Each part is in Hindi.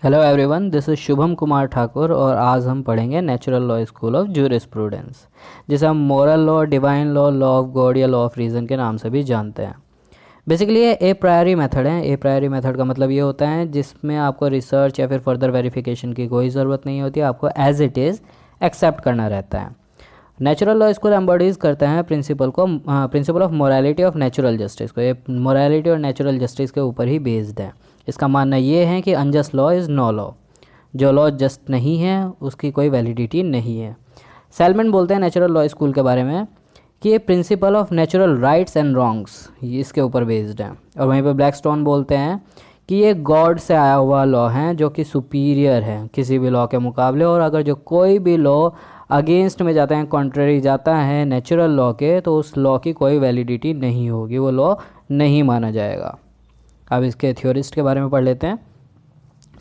Hello everyone, this is Shubham Kumar Thakur और आज हम पढ़ेंगे natural law school of jurisprudence, जिसे हम moral law, divine law, law of God या लॉ ऑफ रीज़न के नाम से भी जानते हैं। बेसिकली ये ए प्रायरी मेथड है। ए प्रायरी मेथड का मतलब ये होता है जिसमें आपको रिसर्च या फिर फर्दर वेरिफिकेशन की कोई ज़रूरत नहीं होती, आपको एज इट इज़ एक्सेप्ट करना रहता है। नेचुरल लॉ स्कूल एम्बॉडीज करते हैं principle of morality of natural justice को। ये मोरालिटी और नेचुरल जस्टिस के ऊपर ही बेस्ड है। इसका मानना ये है कि unjust law is no law, जो लॉ जस्ट नहीं है उसकी कोई वैलिडिटी नहीं है। सेलमन बोलते हैं नेचुरल लॉ स्कूल के बारे में कि ये principle of natural rights and wrongs इसके ऊपर बेस्ड है। और वहीं पर ब्लैकस्टोन बोलते हैं कि ये गॉड से आया हुआ लॉ है जो कि सुपीरियर है किसी भी लॉ के मुकाबले, और अगर जो कोई भी लॉ अगेंस्ट में जाता है, कॉन्ट्ररी जाता है नेचुरल लॉ के, तो उस लॉ की कोई वैलिडिटी नहीं होगी, वो लॉ नहीं माना जाएगा। अब इसके थ्योरिस्ट के बारे में पढ़ लेते हैं।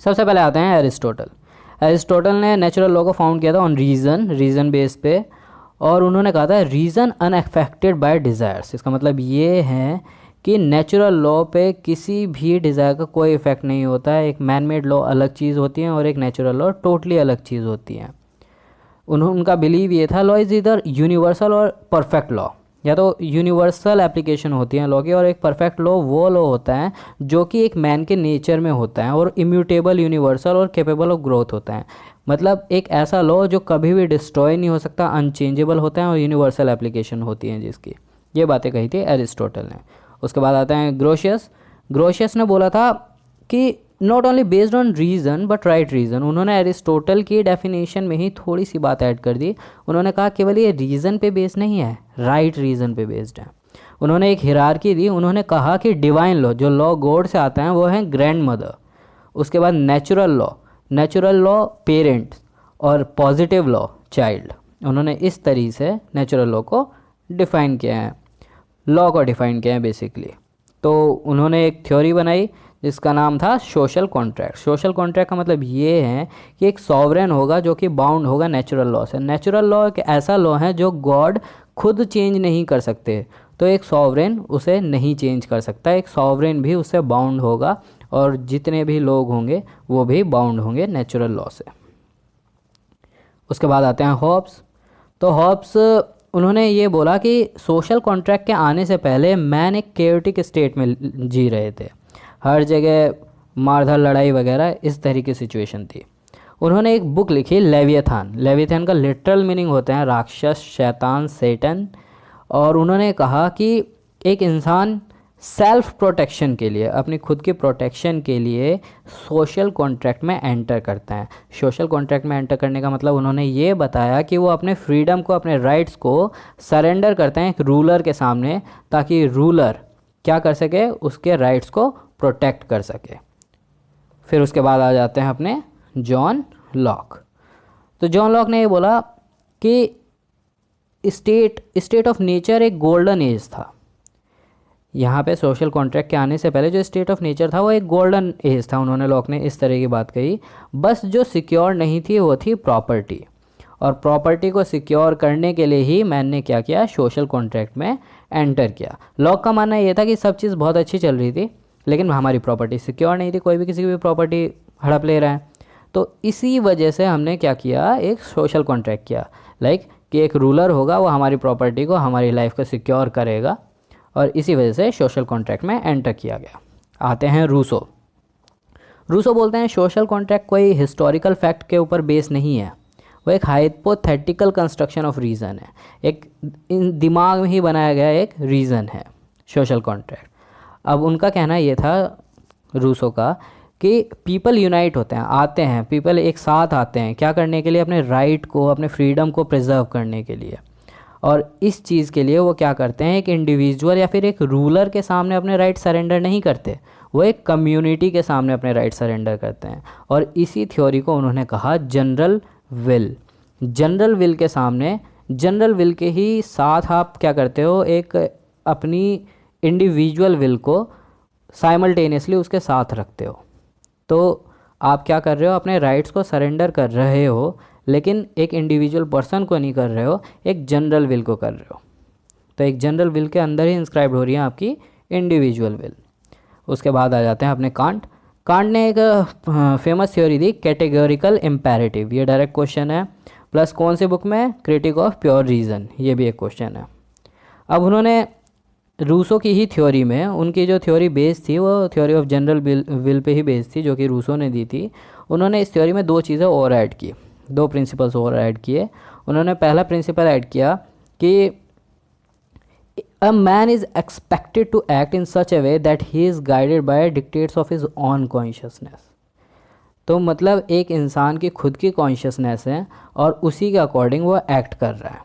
सबसे पहले आते हैं एरिस्टोटल। एरिस्टोटल ने नेचुरल लॉ को फाउंड किया था ऑन रीज़न बेस पे, और उन्होंने कहा था रीज़न अनअफेक्टेड बाय डिज़ायर्स। इसका मतलब ये है कि नेचुरल लॉ पे किसी भी डिज़ायर का कोई इफेक्ट नहीं होता है। एक मैन मेड लॉ अलग चीज़ होती है और एक नेचुरल लॉ टोटली अलग चीज़ होती है। उनका बिलीव ये था लॉ इज़ इधर यूनिवर्सल और परफेक्ट लॉ, या तो यूनिवर्सल एप्लीकेशन होती है लॉ की, और एक परफेक्ट लॉ वो लॉ होता है जो कि एक मैन के नेचर में होता है और इम्यूटेबल, यूनिवर्सल और कैपेबल ऑफ ग्रोथ होता है। मतलब एक ऐसा लॉ जो कभी भी डिस्ट्रॉय नहीं हो सकता, अनचेंजेबल होता है और यूनिवर्सल एप्लीकेशन होती है जिसकी। ये बातें कही थी एरिस्टोटल ने। उसके बाद आते हैं ग्रोशियस ने बोला था कि not only based on reason but right reason. उन्होंने एरिस्टोटल की डेफिनेशन में ही थोड़ी सी बात ऐड कर दी। उन्होंने कहा केवल ये रीज़न पे बेस्ड नहीं है, राइट रीज़न पे बेस्ड है। उन्होंने एक हिरार्की दी। उन्होंने कहा कि डिवाइन लॉ, जो लॉ गॉड से आता है, वो है ग्रैंड मदर। उसके बाद नेचुरल लॉ पेरेंट्स, और पॉजिटिव लॉ चाइल्ड। उन्होंने इस तरीके से नेचुरल लॉ को डिफ़ाइन किया है, लॉ को डिफ़ाइन किया है बेसिकली। तो उन्होंने एक थ्योरी बनाई जिसका नाम था सोशल कॉन्ट्रैक्ट। सोशल कॉन्ट्रैक्ट का मतलब ये है कि एक सॉवरेन होगा जो कि बाउंड होगा नेचुरल लॉ से। नेचुरल लॉ एक ऐसा लॉ है जो गॉड खुद चेंज नहीं कर सकते, तो एक सॉवरेन उसे नहीं चेंज कर सकता। एक सॉवरेन भी उससे बाउंड होगा, और जितने भी लोग होंगे वो भी बाउंड होंगे नेचुरल लॉ से। उसके बाद आते हैं हॉब्स। तो हॉब्स उन्होंने ये बोला कि सोशल कॉन्ट्रैक्ट के आने से पहले मैन एक केओटिक स्टेट में जी रहे थे। हर जगह मारधार, लड़ाई वगैरह इस तरह की सिचुएशन थी। उन्होंने एक बुक लिखी लेवियथान का लिटरल मीनिंग होता है राक्षस, शैतान, सेटन। और उन्होंने कहा कि एक इंसान सेल्फ प्रोटेक्शन के लिए, अपनी खुद की प्रोटेक्शन के लिए सोशल कॉन्ट्रैक्ट में एंटर करता है। सोशल कॉन्ट्रैक्ट में एंटर करने का मतलब उन्होंने ये बताया कि वो अपने फ्रीडम को, अपने राइट्स को सरेंडर करते हैं एक रूलर के सामने, ताकि रूलर क्या कर सके, उसके राइट्स को प्रोटेक्ट कर सके। फिर उसके बाद आ जाते हैं अपने जॉन लॉक। तो जॉन लॉक ने ये बोला कि स्टेट ऑफ नेचर एक गोल्डन एज था। यहाँ पे सोशल कॉन्ट्रैक्ट के आने से पहले जो स्टेट ऑफ नेचर था वो एक गोल्डन एज था। उन्होंने लॉक ने इस तरह की बात कही। बस जो सिक्योर नहीं थी वो थी प्रॉपर्टी, और प्रॉपर्टी को सिक्योर करने के लिए ही मैन ने क्या किया, सोशल कॉन्ट्रैक्ट में एंटर किया। लॉक का मानना ये था कि सब चीज़ बहुत अच्छी चल रही थी लेकिन हमारी प्रॉपर्टी सिक्योर नहीं थी, कोई भी किसी की भी प्रॉपर्टी हड़प ले रहा है। तो इसी वजह से हमने क्या किया, एक सोशल कॉन्ट्रैक्ट किया, लाइक कि एक रूलर होगा वो हमारी प्रॉपर्टी को, हमारी लाइफ को सिक्योर करेगा, और इसी वजह से सोशल कॉन्ट्रैक्ट में एंटर किया गया। आते हैं रूसो बोलते हैं सोशल कॉन्ट्रैक्ट कोई हिस्टोरिकल फैक्ट के ऊपर बेस नहीं है, वो एक हाइपोथेटिकल कंस्ट्रक्शन ऑफ रीज़न है। एक दिमाग में ही बनाया गया एक रीज़न है सोशल कॉन्ट्रैक्ट। अब उनका कहना ये था, रूसो का, कि पीपल यूनाइट होते हैं, आते हैं, पीपल एक साथ आते हैं क्या करने के लिए, अपने राइट को, अपने फ्रीडम को प्रिजर्व करने के लिए। और इस चीज़ के लिए वो क्या करते हैं, एक इंडिविजुअल या फिर एक रूलर के सामने अपने राइट सरेंडर नहीं करते, वो एक कम्युनिटी के सामने अपने राइट सरेंडर करते हैं। और इसी थ्योरी को उन्होंने कहा जनरल विल के सामने, जनरल विल के ही साथ आप क्या करते हो, एक अपनी इंडिविजुअल विल को साइमल्टेनियसली उसके साथ रखते हो। तो आप क्या कर रहे हो, अपने राइट्स को सरेंडर कर रहे हो, लेकिन एक इंडिविजुअल पर्सन को नहीं कर रहे हो, एक जनरल विल को कर रहे हो। तो एक जनरल विल के अंदर ही इंस्क्राइब्ड हो रही है आपकी इंडिविजुअल विल। उसके बाद आ जाते हैं अपने कांट। कांट ने एक फेमस थ्योरी दी कैटेगोरिकल इम्पेरेटिव, ये डायरेक्ट क्वेश्चन है। प्लस कौन सी बुक में? क्रिटिक ऑफ प्योर रीज़न, ये भी एक क्वेश्चन है। अब उन्होंने रूसो की ही थ्योरी में, उनकी जो थ्योरी बेस थी वो theory of general will pay he base थी, जो कि रूसो ने दी थी। उन्होंने इस थ्योरी में दो चीज़ें और ऐड की, दो प्रिंसिपल्स और ऐड किए। उन्होंने पहला प्रिंसिपल ऐड किया कि a man is expected to act in such a way that he is guided by dictates of his own consciousness. तो मतलब एक इंसान की खुद की कॉन्शियसनेस है और उसी के अकॉर्डिंग वो एक्ट कर रहा है,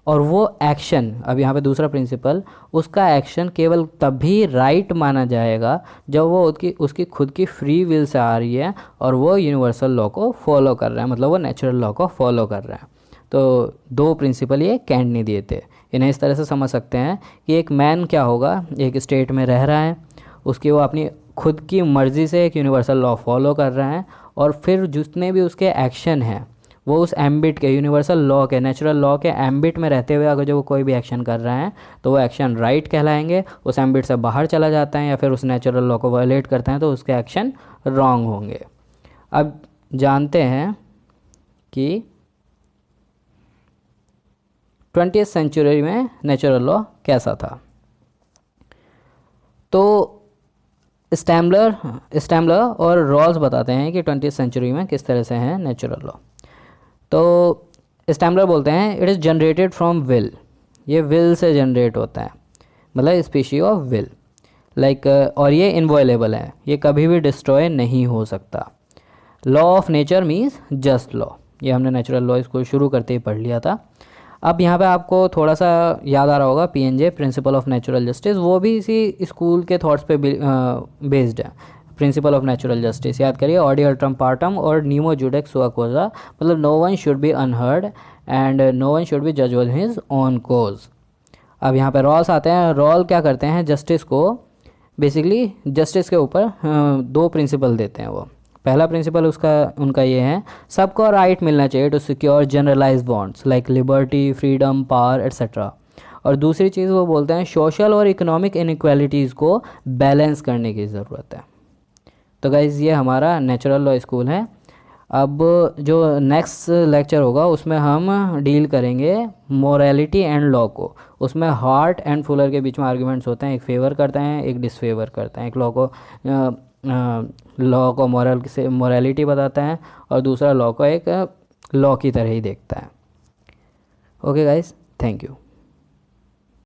और वो एक्शन, अब यहाँ पे दूसरा प्रिंसिपल, उसका एक्शन केवल तभी राइट माना जाएगा जब वो उसकी खुद की फ्री विल से आ रही है और वो यूनिवर्सल लॉ को फॉलो कर रहा है, मतलब वो नेचुरल लॉ को फॉलो कर रहा है। तो दो प्रिंसिपल ये कैंट ने दिए थे। इन्हें इस तरह से समझ सकते हैं कि एक मैन क्या होगा, एक स्टेट में रह रहा है, उसकी वो अपनी खुद की मर्ज़ी से एक यूनिवर्सल लॉ फॉलो कर रहा है, और फिर जितने भी उसके एक्शन हैं वो उस एम्बिट के, यूनिवर्सल लॉ के, नेचुरल लॉ के एम्बिट में रहते हुए अगर जो वो कोई भी एक्शन कर रहे हैं तो वो एक्शन राइट कहलाएंगे। उस एम्बिट से बाहर चला जाता है या फिर उस नेचुरल लॉ को वायलेट करते हैं तो उसके एक्शन रॉन्ग होंगे। अब जानते हैं कि 20th सेंचुरी में नेचुरल लॉ कैसा था। तो स्टैम्बलर और रॉल्स बताते हैं कि 20th सेंचुरी में किस तरह से हैं नेचुरल लॉ। तो स्टैम्बलर बोलते हैं it is generated from will, ये विल से जनरेट होता है, मतलब स्पीशी ऑफ विल, लाइक, और ये इनवॉयलेबल है, ये कभी भी डिस्ट्रॉय नहीं हो सकता। Law of nature means just law, ये हमने नेचुरल लॉ इसको शुरू करते ही पढ़ लिया था। अब यहाँ पे आपको थोड़ा सा याद आ रहा होगा पीएनजे, प्रिंसिपल ऑफ नेचुरल जस्टिस, वो भी इसी स्कूल के थॉट्स पे बेस्ड है। प्रिंसिपल ऑफ नेचुरल जस्टिस याद करिए, ऑडी अल्ट्रम पार्टम और नीमो जुडेक्स सुआकोजा, मतलब no one should be unheard and no one should be जज ऑन हिज ओन कोज। अब यहाँ पे रॉल्स आते हैं। रॉल क्या करते हैं, जस्टिस को, बेसिकली जस्टिस के ऊपर दो प्रिंसिपल देते हैं वो। पहला प्रिंसिपल उनका ये है, सबको राइट मिलना चाहिए to secure generalise bonds like liberty, freedom, power etcetera. और दूसरी चीज़ वो बोलते हैं सोशल और इकोनॉमिक इनइक्वालिटीज़ को बैलेंस करने की ज़रूरत है। तो गाइज़ ये हमारा नेचुरल लॉ स्कूल है। अब जो नेक्स्ट लेक्चर होगा उसमें हम डील करेंगे मोरालिटी एंड लॉ को। उसमें हार्ट एंड फुलर के बीच में आर्ग्यूमेंट्स होते हैं, एक फेवर करते हैं एक डिसफेवर करते हैं, एक लॉ को मॉरल से मोरालिटी बताता है और दूसरा लॉ को एक लॉ की तरह ही देखता है। Okay guys, thank you.